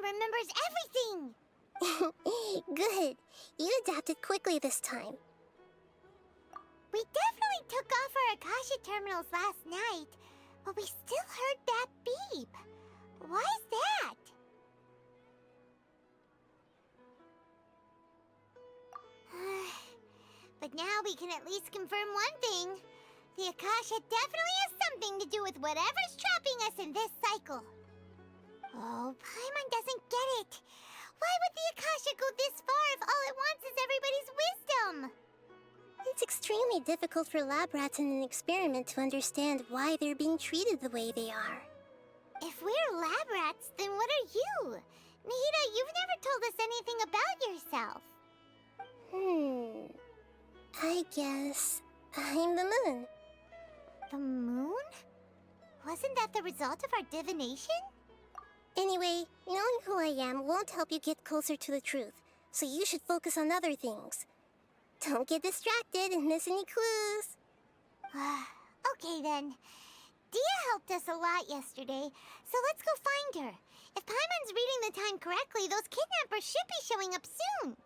remembers everything! Good. You adapted quickly this time. We definitely took off our Akasha terminals last night, but we still heard that beep. Why is that? But now we can at least confirm one thing. The Akasha definitely has something to do with whatever's trapping us in this cycle. Oh, Paimon doesn't get it. Why would the Akasha go this far if all it wants is everybody's wisdom? It's extremely difficult for lab rats in an experiment to understand why they're being treated the way they are. If we're lab rats, then what are you? Nahida, you've never told us anything about yourself. I guess I'm the moon. The moon? Wasn't that the result of our divination? Anyway, knowing who I am won't help you get closer to the truth, so you should focus on other things. Don't get distracted and miss any clues. Okay then. Dia helped us a lot yesterday, so let's go find her. If Paimon's reading the time correctly, those kidnappers should be showing up soon.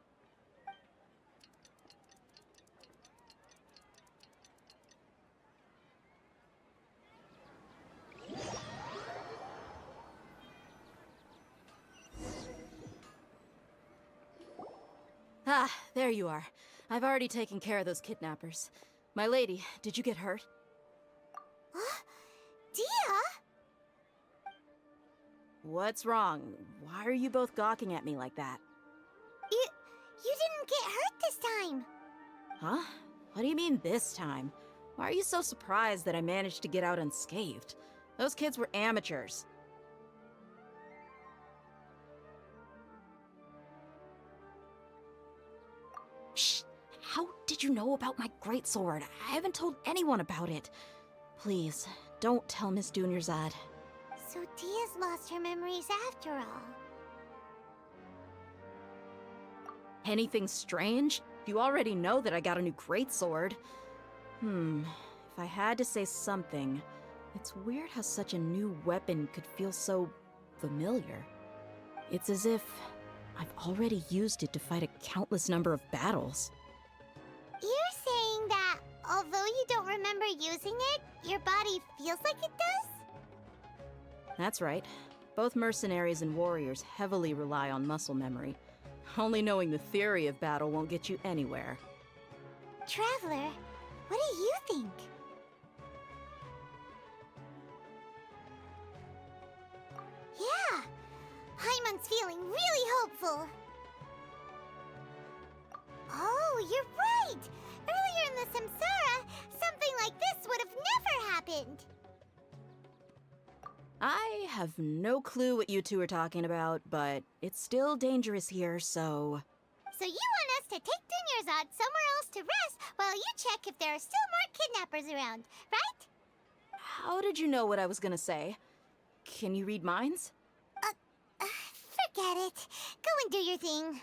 Ah, there you are. I've already taken care of those kidnappers. My lady, did you get hurt? Dia? What's wrong? Why are you both gawking at me like that? You didn't get hurt this time. Huh? What do you mean this time? Why are you so surprised that I managed to get out unscathed? Those kids were amateurs. Shh! How did you know about my greatsword? I haven't told anyone about it. Please, don't tell Miss Dunyarzad. So Dia's lost her memories after all. Anything strange? You already know that I got a new greatsword. If I had to say something, it's weird how such a new weapon could feel so familiar. It's as if I've already used it to fight a countless number of battles. You're saying that although you don't remember using it, your body feels like it does? That's right. Both mercenaries and warriors heavily rely on muscle memory. Only knowing the theory of battle won't get you anywhere. Traveler, what do you think? Yeah, Paimon's feeling really hopeful. Oh, you're right! Earlier in the Samsara, something like this would have never happened. I have no clue what you two are talking about, but it's still dangerous here, so... So you want us to take Dunyarzad somewhere else to rest while you check if there are still more kidnappers around, right? How did you know what I was gonna say? Can you read minds? Forget it. Go and do your thing.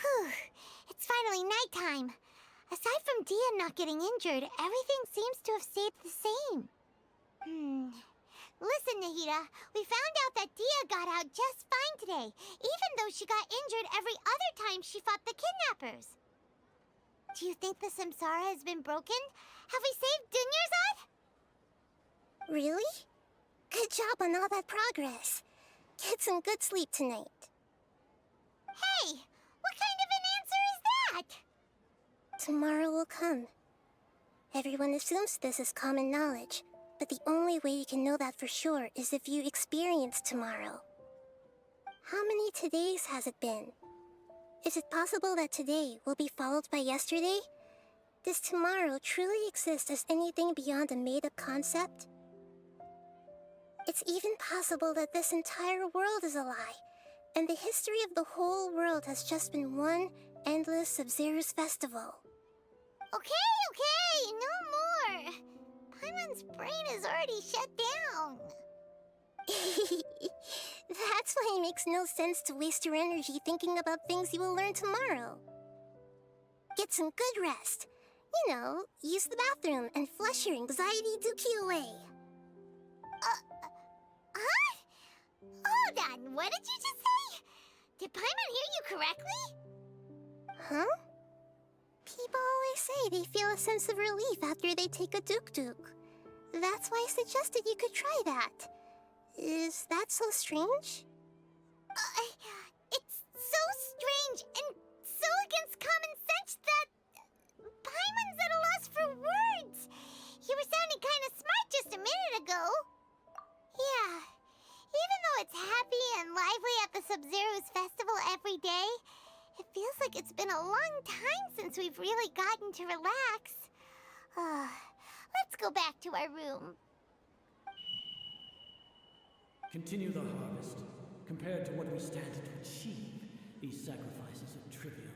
Whew. It's finally nighttime. Aside from Dia not getting injured, everything seems to have stayed the same. Listen, Nahida, we found out that Dia got out just fine today, even though she got injured every other time she fought the kidnappers. Do you think the Samsara has been broken? Have we saved Dunyarzad? Really? Good job on all that progress. Get some good sleep tonight. Hey, what kind of an answer is that? Tomorrow will come. Everyone assumes this is common knowledge, but the only way you can know that for sure is if you experience tomorrow. How many todays has it been? Is it possible that today will be followed by yesterday? Does tomorrow truly exist as anything beyond a made-up concept? It's even possible that this entire world is a lie, and the history of the whole world has just been one endless Sub-Zero's festival. Okay, no more. Paimon's brain is already shut down. That's why it makes no sense to waste your energy thinking about things you will learn tomorrow. Get some good rest. You know, use the bathroom and flush your anxiety dookie away. Huh? Hold on, what did you just say? Did Paimon hear you correctly? Huh? People always say they feel a sense of relief after they take a duk-duk. That's why I suggested you could try that. Is that so strange? It's so strange and so against common sense that Paimon's at a loss for words. You were sounding kind of smart just a minute ago. Yeah, even though it's happy and lively at the Sub-Zero's festival every day, it feels like it's been a long time since we've really gotten to relax. Let's go back to our room. Continue the harvest. Compared to what we stand to achieve, these sacrifices are trivial.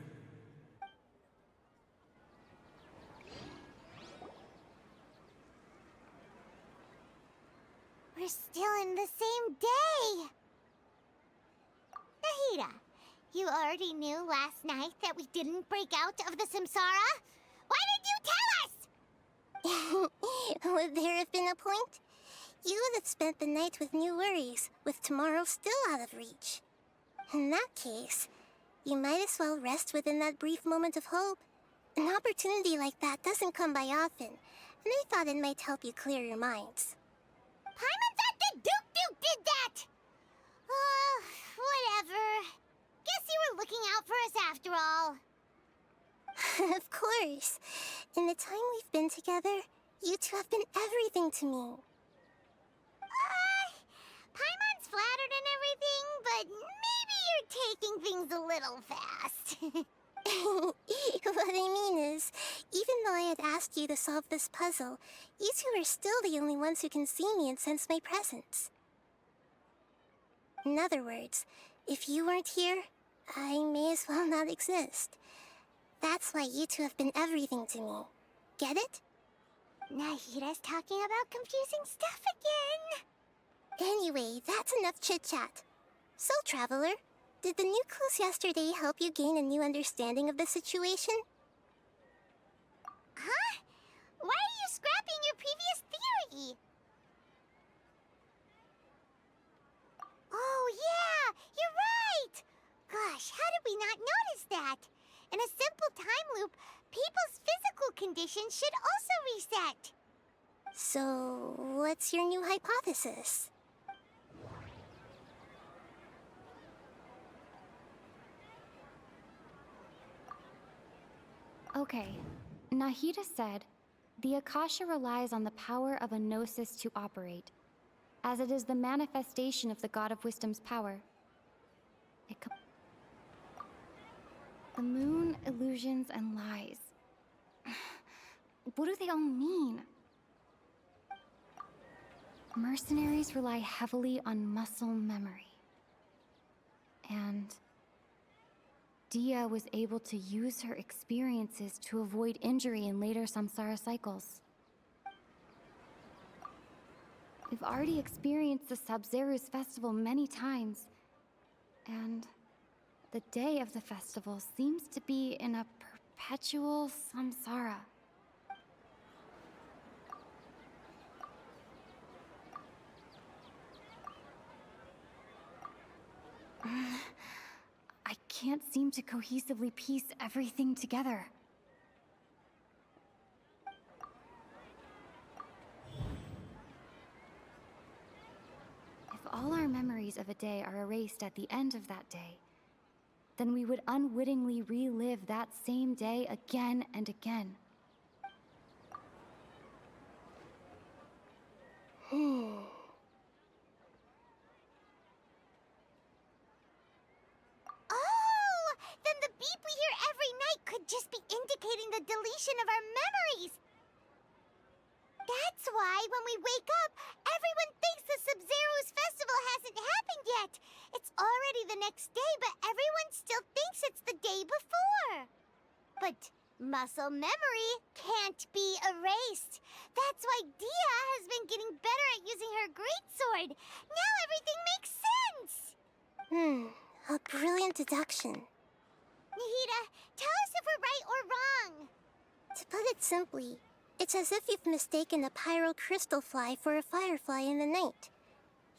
We're still in the same day! Nahida, you already knew last night that we didn't break out of the Samsara? Why did you tell us? Would there have been a point? You would have spent the night with new worries, with tomorrow still out of reach. In that case, you might as well rest within that brief moment of hope. An opportunity like that doesn't come by often, and I thought it might help you clear your minds. Paimon thought the Duke did that! Whatever. Guess you were looking out for us after all. Of course. In the time we've been together, you two have been everything to me. Paimon's flattered and everything, but maybe you're taking things a little fast. What I mean is, even though I had asked you to solve this puzzle, you two are still the only ones who can see me and sense my presence. In other words, if you weren't here, I may as well not exist. That's why you two have been everything to me. Get it? Nahida's talking about confusing stuff again. Anyway, that's enough chit-chat. So, Traveler, did the new clues yesterday help you gain a new understanding of the situation? Huh? Why are you scrapping your previous theory? Oh, yeah! You're right! Gosh, how did we not notice that? In a simple time loop, people's physical conditions should also reset. So, what's your new hypothesis? Okay, Nahida said, the Akasha relies on the power of a gnosis to operate, as it is the manifestation of the God of Wisdom's power. The moon, illusions, and lies. What do they all mean? Mercenaries rely heavily on muscle memory. And Dia was able to use her experiences to avoid injury in later samsara cycles. We've already experienced the Sub-Zero's festival many times, and the day of the festival seems to be in a perpetual samsara. I can't seem to cohesively piece everything together. If all our memories of a day are erased at the end of that day, then we would unwittingly relive that same day again and again. Then the beep we hear every night could just be indicating the deletion of our memories. That's why when we wake up, everyone thinks the Sub-Zero's festival hasn't happened yet. It's already the next day, but everyone still thinks it's the day before. But muscle memory can't be erased. That's why Dia has been getting better at using her greatsword. Now everything makes sense! A brilliant deduction. Nahida, tell us if we're right or wrong. To put it simply, it's as if you've mistaken a pyro crystal fly for a firefly in the night.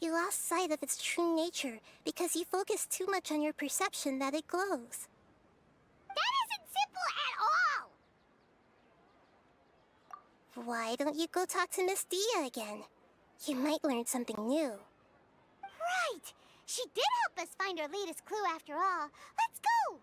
You lost sight of its true nature because you focused too much on your perception that it glows. That isn't simple at all! Why don't you go talk to Miss Dia again? You might learn something new. Right! She did help us find our latest clue after all. Let's go!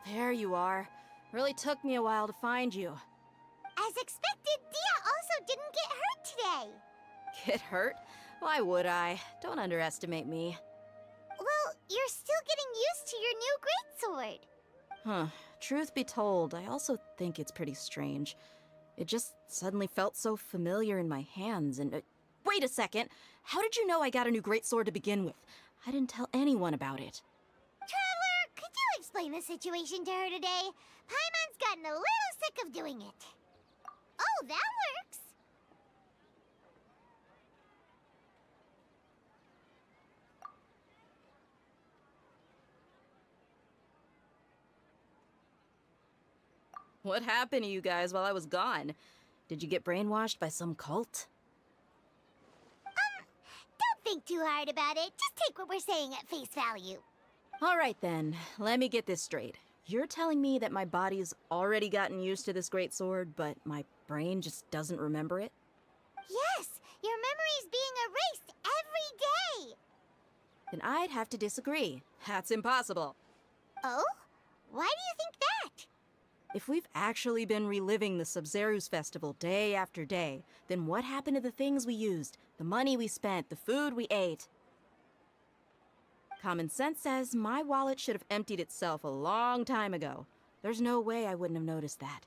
There you are. Really took me a while to find you. As expected, Dia also didn't get hurt today. Get hurt? Why would I? Don't underestimate me. Well, you're still getting used to your new greatsword. Huh. Truth be told, I also think it's pretty strange. It just suddenly felt so familiar in my hands and... wait a second! How did you know I got a new greatsword to begin with? I didn't tell anyone about it. Traveler, could you explain the situation to her today? Paimon's gotten a little sick of doing it. Oh, that works! What happened to you guys while I was gone? Did you get brainwashed by some cult? Don't think too hard about it. Just take what we're saying at face value. All right then, let me get this straight. You're telling me that my body's already gotten used to this greatsword, but my brain just doesn't remember it? Yes, your memory's being erased every day. Then I'd have to disagree. That's impossible. Oh? Why do you think that? If we've actually been reliving the Sub-Zeru's festival day after day, then what happened to the things we used, the money we spent, the food we ate? Common sense says my wallet should have emptied itself a long time ago. There's no way I wouldn't have noticed that.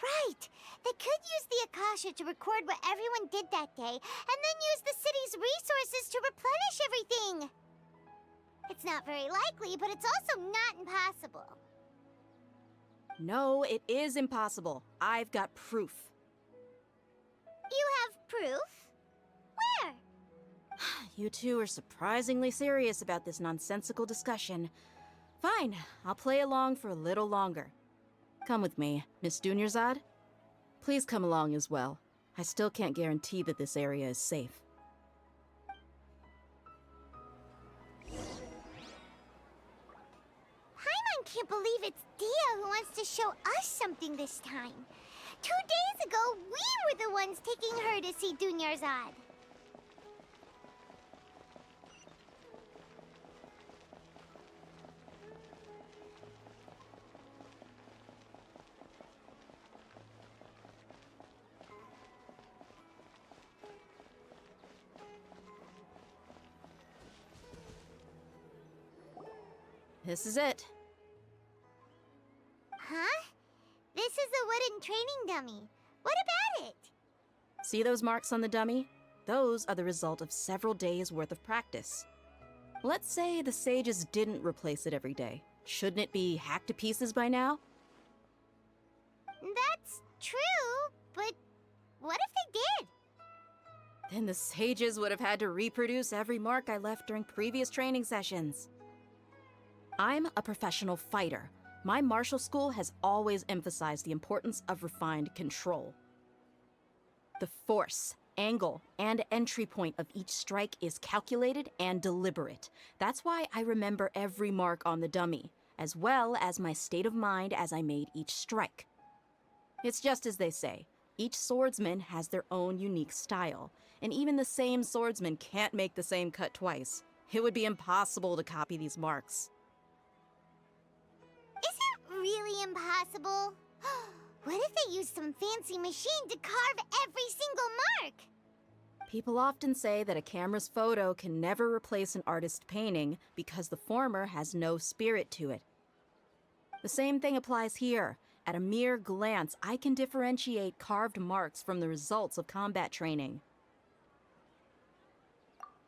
Right. They could use the Akasha to record what everyone did that day, and then use the city's resources to replenish everything. It's not very likely, but it's also not impossible. No, it is impossible. I've got proof. You have proof? Where? You two are surprisingly serious about this nonsensical discussion. Fine, I'll play along for a little longer. Come with me, Miss Dunyarzad. Please come along as well. I still can't guarantee that this area is safe. Paimon can't believe it's Dia who wants to show us something this time. 2 days ago, we were the ones taking her to see Dunyarzad. This is it. Huh? This is a wooden training dummy. What about it? See those marks on the dummy? Those are the result of several days' worth of practice. Let's say the sages didn't replace it every day. Shouldn't it be hacked to pieces by now? That's true, but what if they did? Then the sages would have had to reproduce every mark I left during previous training sessions. I'm a professional fighter. My martial school has always emphasized the importance of refined control. The force, angle, and entry point of each strike is calculated and deliberate. That's why I remember every mark on the dummy. as well as my state of mind as I made each strike. It's just as they say, each swordsman has their own unique style, and even the same swordsman can't make the same cut twice. It would be impossible to copy these marks. Is it really impossible? What if they used some fancy machine to carve every single mark? People often say that a camera's photo can never replace an artist's painting because the former has no spirit to it. The same thing applies here. At a mere glance, I can differentiate carved marks from the results of combat training.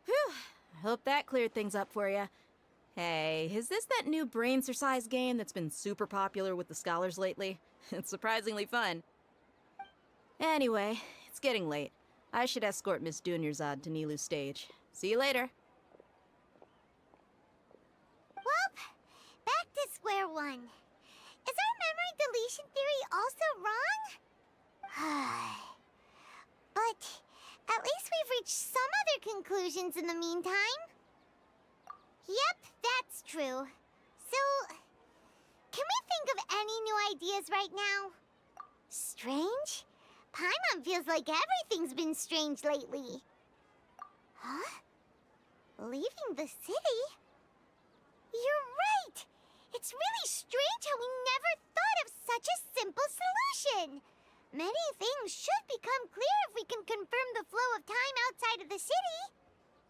Whew, I hope that cleared things up for you. Hey, is this that new brain exercise game that's been super popular with the scholars lately? It's surprisingly fun. Anyway, it's getting late. I should escort Miss Dunyarzad to Nilu's stage. See you later. Well, back to square one. Is our memory deletion theory also wrong? But at least we've reached some other conclusions in the meantime. Yep, that's true. So, can we think of any new ideas right now? Strange? Paimon feels like everything's been strange lately. Huh? Leaving the city? You're right! It's really strange how we never thought of such a simple solution! Many things should become clear if we can confirm the flow of time outside of the city.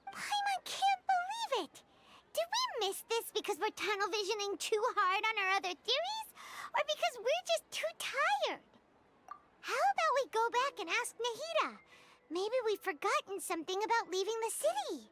Paimon can't believe it! Did we miss this because we're tunnel visioning too hard on our other theories? Or because we're just too tired? How about we go back and ask Nahida? Maybe we've forgotten something about leaving the city.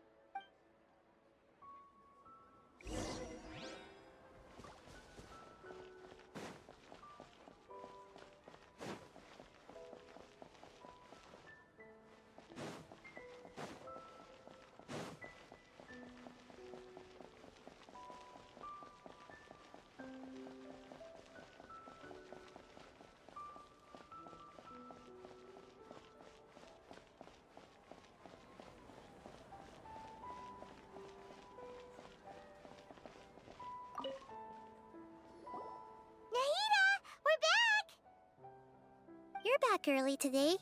You're back early today.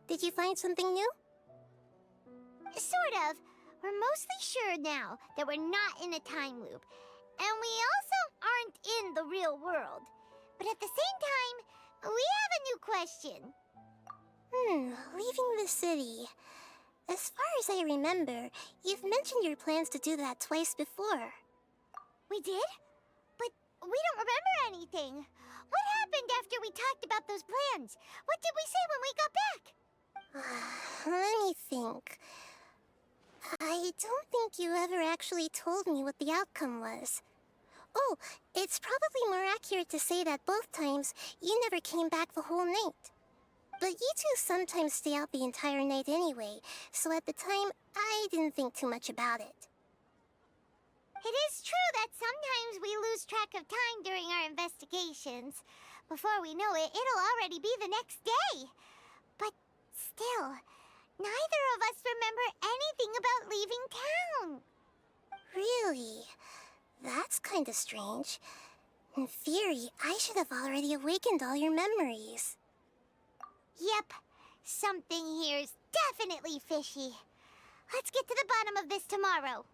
Did you find something new? Sort of. We're mostly sure now that we're not in a time loop. And we also aren't in the real world. But at the same time, we have a new question. Leaving the city. As far as I remember, you've mentioned your plans to do that twice before. We did? But we don't remember anything. What happened after we talked about those plans? What did we say when we got back? Let me think. I don't think you ever actually told me what the outcome was. Oh, it's probably more accurate to say that both times you never came back the whole night. But you two sometimes stay out the entire night anyway, so at the time, I didn't think too much about it. It is true that sometimes we lose track of time during our investigations. Before we know it, it'll already be the next day. But still, neither of us remember anything about leaving town. Really? That's kinda strange. In theory, I should have already awakened all your memories. Yep, something here's definitely fishy. Let's get to the bottom of this tomorrow.